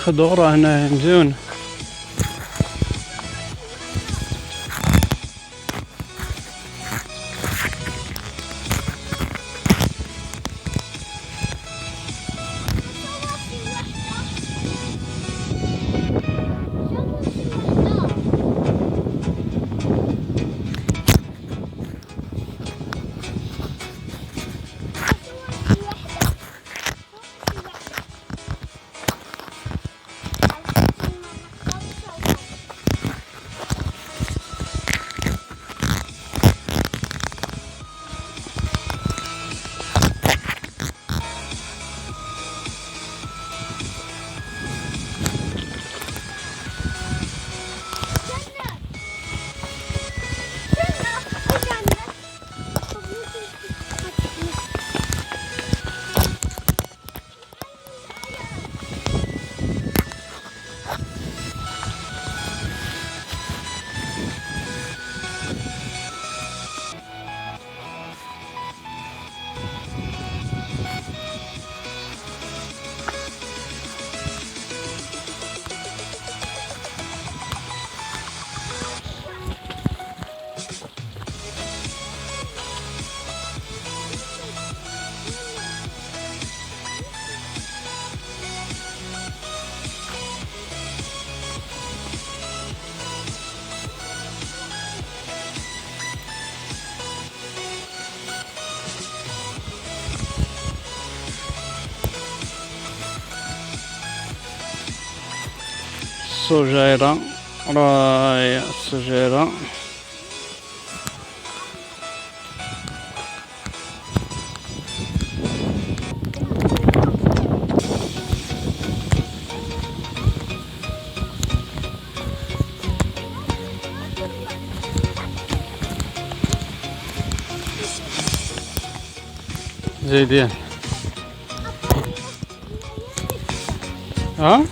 خضورة هنا مزيون. السجيرة راهي السجيرة. زيدين ها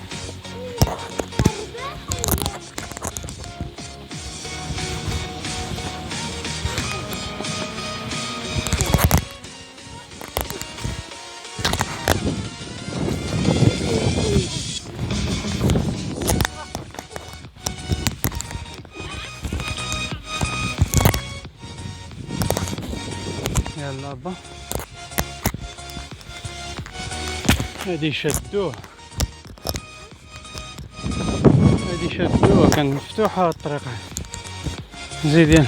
يلا با هادي شدوه، هادي شدوه، كان مفتوحة الطريقة. زيدين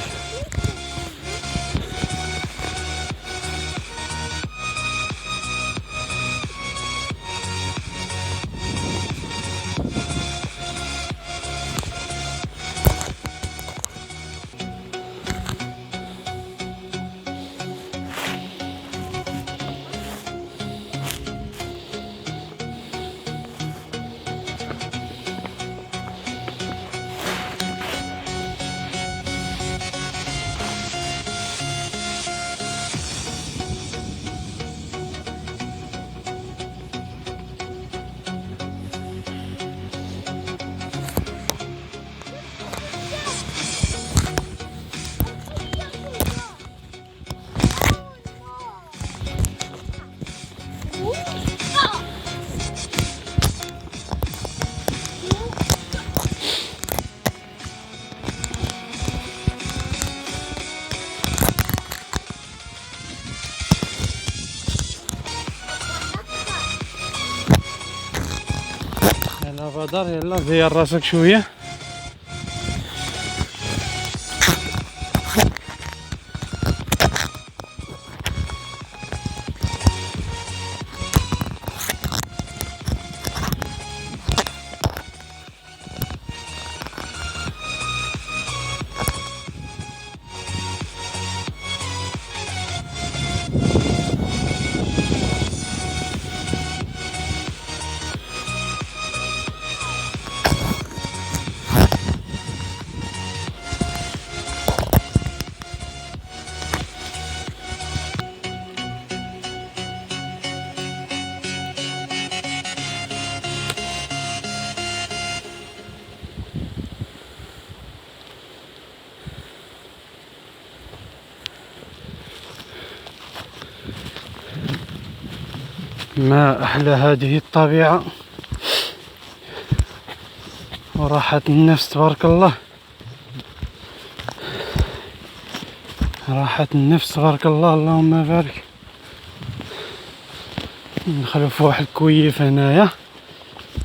يلا بدر، يلا زير راسك شوية. ما أحلى هذه الطبيعة. وراحة النفس تبارك الله. راحة النفس تبارك الله، اللهم بارك. ندخلو في واحد الكويف هنايا،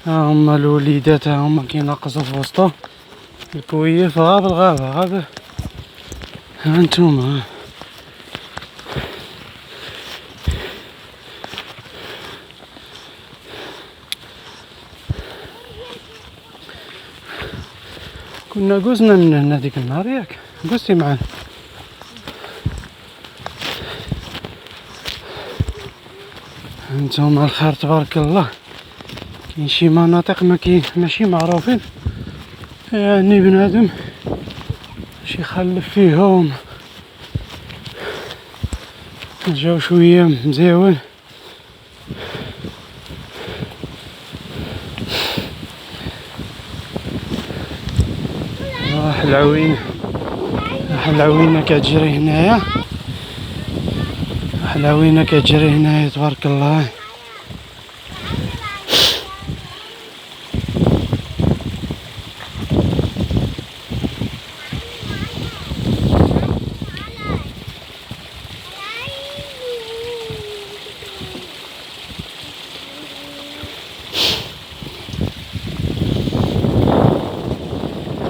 ها هما الوليدات ها هما كيناقصو في وسطهم. الكويف غا بالغابة ها هانتوما. كنا قوزنا من هنا ديك النهار ياك قوزتي معانا. هانتوما الخير تبارك الله. كاين شي مناطق ماشي معروفين، يعني بنادم باش يخلف فيهم. جاو شوية مزيون. العوينة كتجري هنايا، العوينة كتجري هنايا تبارك الله.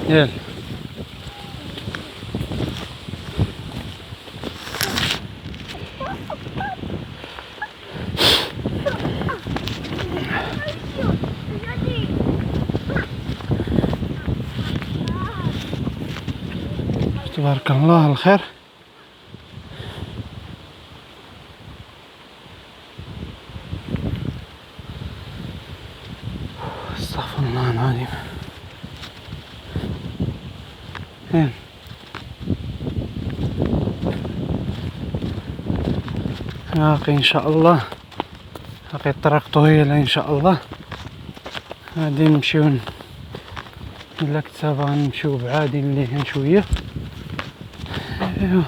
يلا تبارك الله الخير. استغفر الله العظيم. باقي ان شاء الله، باقي الطريق طويلة ان شاء الله. غادي نمشيو الا كنت باغي نمشيو بعادين ليه شوية. ايوا